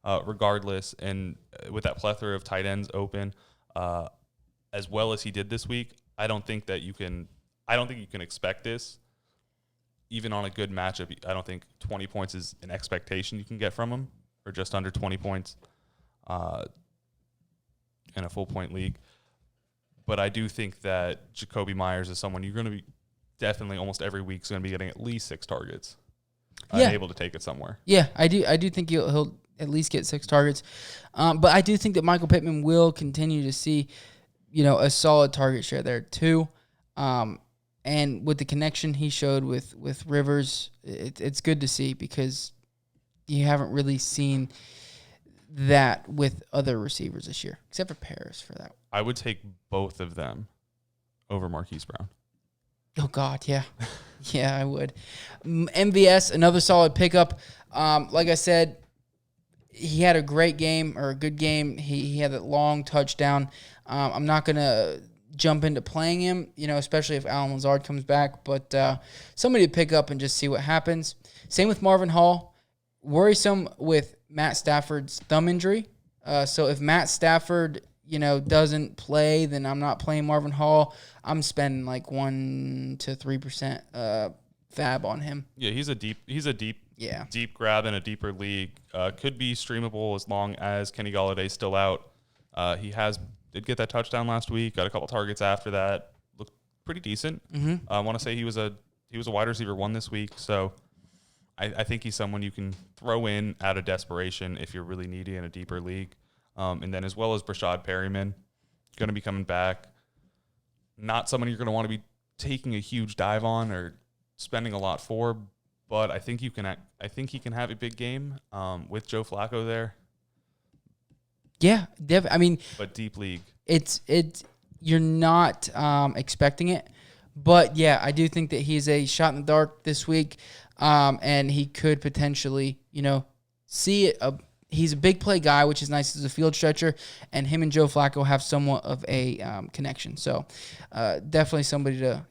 regardless. And with that plethora of tight ends open, as well as he did this week, I don't think you can expect this. even on a good matchup, I don't think 20 points is an expectation you can get from him, or just under 20 points in a full point league. But I do think that Jacoby Myers is someone you're going to be definitely almost every week is going to be getting at least 6 targets and able to take it somewhere. Yeah, I do think he'll at least get 6 targets. But I do think that Michael Pittman will continue to see, a solid target share there too. And with the connection he showed with Rivers, it's good to see because you haven't really seen that with other receivers this year, except for Paris for that. I would take both of them over Marquise Brown. Oh, God, yeah. Yeah, I would. MVS, another solid pickup. Like I said, he had a great game or a good game. He had that long touchdown. I'm not going to jump into playing him, especially if Alan Lazard comes back, but somebody to pick up and just see what happens. Same with Marvin Hall. Worrisome with Matt Stafford's thumb injury. So if Matt Stafford, doesn't play, then I'm not playing Marvin Hall. I'm spending like 1 to 3% fab on him. Yeah, he's a deep grab in a deeper league. Could be streamable as long as Kenny Galladay's still out. He did get that touchdown last week. Got a couple targets after that. Looked pretty decent. Mm-hmm. I want to say he was a wide receiver 1 this week. So I think he's someone you can throw in out of desperation if you're really needy in a deeper league. And then as well as Brashad Perryman, going to be coming back. Not someone you're going to want to be taking a huge dive on or spending a lot for, but I think he can have a big game with Joe Flacco there. Yeah, but deep league. It's you're not expecting it, but yeah, I do think that he's a shot in the dark this week, and he could potentially, see it. He's a big play guy, which is nice as a field stretcher, and him and Joe Flacco have somewhat of a connection. So definitely somebody to,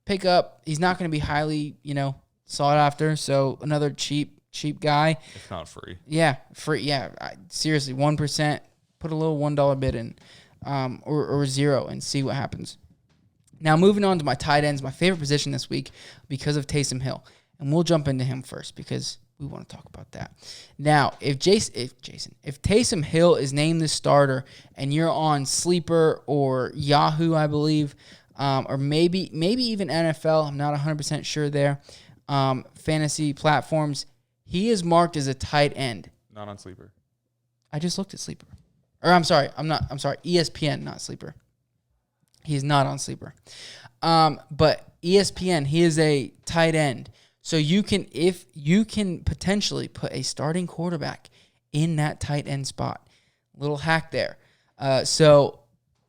pick up. He's not going to be highly, sought after, so another cheap guy. If not free. Yeah, free. Yeah, seriously, 1%, put a little $1 bid in or 0 and see what happens. Now, moving on to my tight ends, my favorite position this week because of Taysom Hill. And we'll jump into him first because we want to talk about that. Now, if Taysom Hill is named the starter and you're on Sleeper or Yahoo, I believe, or maybe even NFL, I'm not 100% sure there, fantasy platforms, he is marked as a tight end. Not on Sleeper. I just looked at Sleeper. Or I'm sorry, ESPN, not Sleeper. He's not on Sleeper. But ESPN, he is a tight end. So if you can potentially put a starting quarterback in that tight end spot. Little hack there. So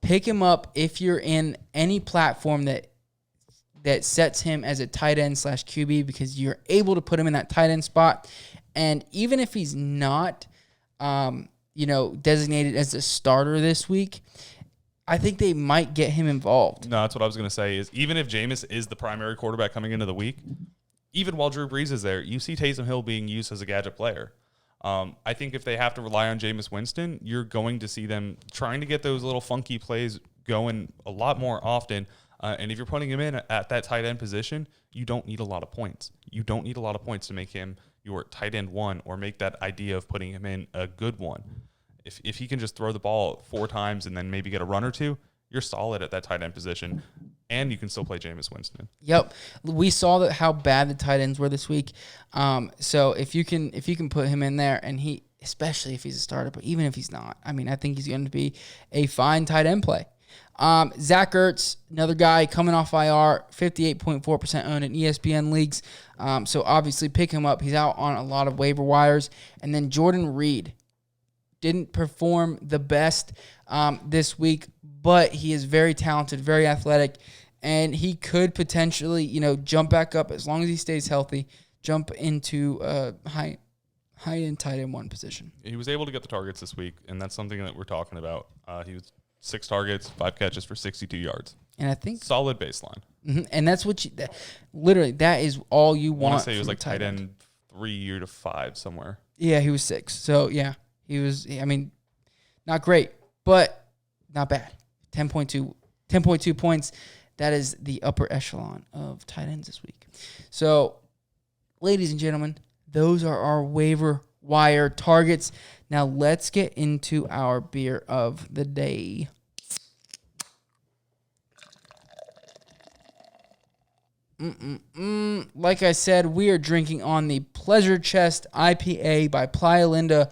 pick him up if you're in any platform that sets him as a tight end / QB because you're able to put him in that tight end spot. And even if he's not, designated as a starter this week, I think they might get him involved. No, that's what I was going to say is even if Jameis is the primary quarterback coming into the week, even while Drew Brees is there, you see Taysom Hill being used as a gadget player. I think if they have to rely on Jameis Winston, you're going to see them trying to get those little funky plays going a lot more often. And if you're putting him in at that tight end position, you don't need a lot of points. You don't need a lot of points to make him your tight end 1 or make that idea of putting him in a good one. If he can just throw the ball 4 times and then maybe get a run or 2, you're solid at that tight end position, and you can still play Jameis Winston. Yep, we saw how bad the tight ends were this week. So if you can put him in there, and especially if he's a starter, but even if he's not, I think he's going to be a fine tight end play. Zach Ertz, another guy coming off IR, 58.4% owned in ESPN leagues. So obviously pick him up. He's out on a lot of waiver wires. And then Jordan Reed didn't perform the best this week, but he is very talented, very athletic, and he could potentially, jump back up as long as he stays healthy, jump into high-end tight end 1 position. He was able to get the targets this week, and that's something that we're talking about. He was 6 targets, 5 catches for 62 yards. And I think solid baseline. Mm-hmm, and that's what literally that is all you want. I want to say he was like tight end 3 to 5 somewhere. Yeah, he was 6. So yeah, he was. Not great, but not bad. 10.2 points. that is the upper echelon of tight ends this week. So, ladies and gentlemen, those are our waiver wire targets. Now let's get into our beer of the day. Like I said, we are drinking on the Pleasure Chest IPA by Playalinda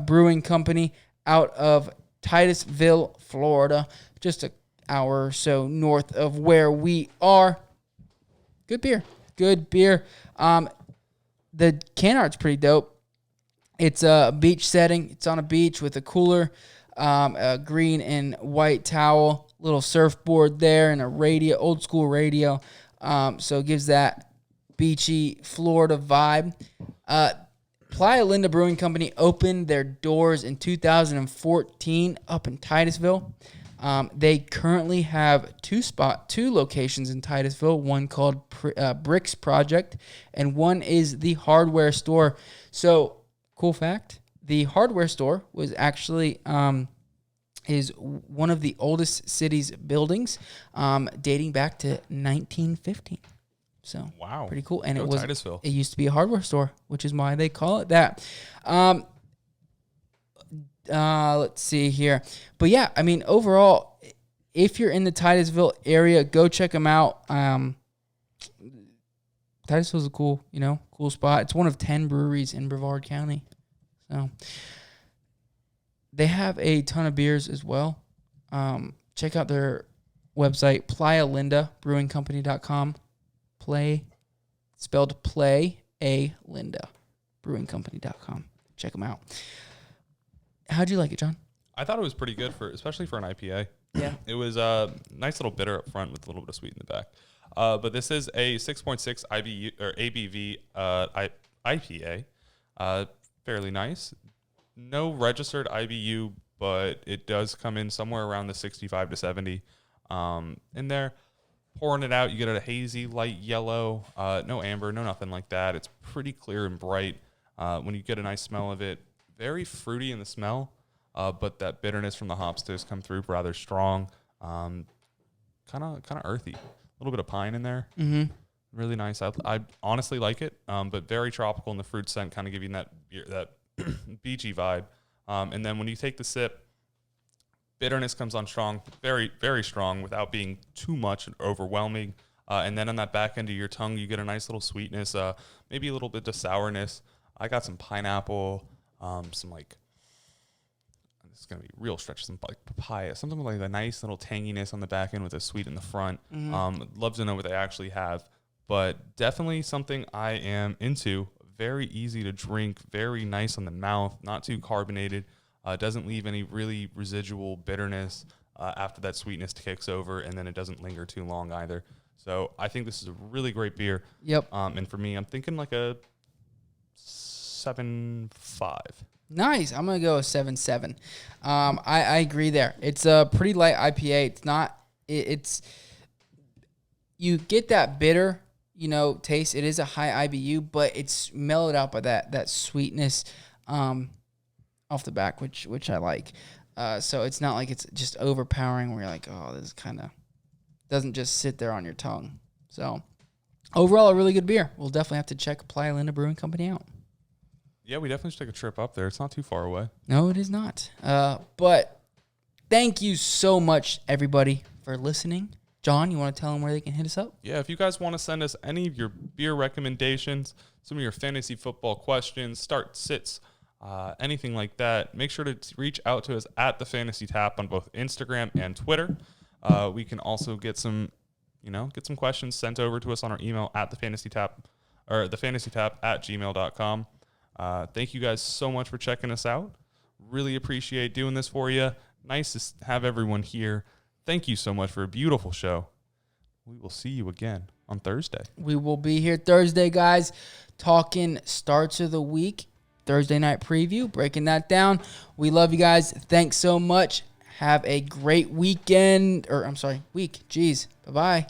Brewing Company out of Titusville, Florida, just an hour or so north of where we are. Good beer. The can art's pretty dope. It's a beach setting. It's on a beach with a cooler, a green and white towel, little surfboard there, and a radio, old school radio. So it gives that beachy Florida vibe. Playalinda Brewing Company opened their doors in 2014 up in Titusville. They currently have two locations in Titusville, one called Bricks Project, and one is the hardware store. So, cool fact, the hardware store was actually is one of the oldest city's buildings, dating back to 1915. So, wow, pretty cool. And Go it was Titusville. It used to be a hardware store, which is why they call it that. Let's see here. But yeah, I mean, overall, if you're in the Titusville area, go check them out. Titusville's a cool spot. It's one of 10 breweries in Brevard County. So they have a ton of beers as well. Check out their website, PlayalindaBrewingCompany.com. Spelled Playalinda, BrewingCompany.com. Check them out. How'd you like it, John? I thought it was pretty good especially for an IPA. Yeah. It was a nice little bitter up front with a little bit of sweet in the back. But this is a 6.6 IBU or ABV IPA. Fairly nice. No registered IBU, but it does come in somewhere around the 65 to 70 in there. Pouring it out, you get a hazy, light yellow, no amber, no nothing like that. It's pretty clear and bright. When you get a nice smell of it, very fruity in the smell, but that bitterness from the hops does come through rather strong. Kind of earthy. A little bit of pine in there. Mm-hmm. Really nice. I honestly like it, but very tropical in the fruit scent, kind of giving that beachy vibe. And then when you take the sip, bitterness comes on strong, very, very strong without being too much and overwhelming. And then on that back end of your tongue, you get a nice little sweetness, maybe a little bit of sourness. I got some pineapple, some like, this is going to be real stretch, some like papaya, something with like a nice little tanginess on the back end with a sweet in the front. Mm-hmm. Love to know what they actually have, but definitely something I am into. Very easy to drink, very nice on the mouth, not too carbonated. Doesn't leave any really residual bitterness after that sweetness kicks over, and then it doesn't linger too long either. So I think this is a really great beer. Yep. And for me, I'm thinking like a 7.5. Nice. I'm gonna go a 7.7. I agree there. It's a pretty light IPA. It's not. It's you get that bitter, taste. It is a high IBU, but it's mellowed out by that sweetness off the back, which I like. So it's not like it's just overpowering where you're like, oh, this kind of doesn't just sit there on your tongue. So overall, a really good beer. We'll definitely have to check Playalinda Brewing Company out. Yeah, we definitely should take a trip up there. It's not too far away. No, it is not. But thank you so much, everybody, for listening. John, you want to tell them where they can hit us up? Yeah, if you guys want to send us any of your beer recommendations, some of your fantasy football questions, start sits, anything like that, make sure to reach out to us at The Fantasy Tap on both Instagram and Twitter. We can also get some questions sent over to us on our email at thefantasytap@gmail.com. Thank you guys so much for checking us out. Really appreciate doing this for you. Nice to have everyone here. Thank you so much for a beautiful show. We will see you again on Thursday. We will be here Thursday, guys, talking starts of the week, Thursday night preview, breaking that down. We love you guys. Thanks so much. Have a great week. Jeez. Bye-bye.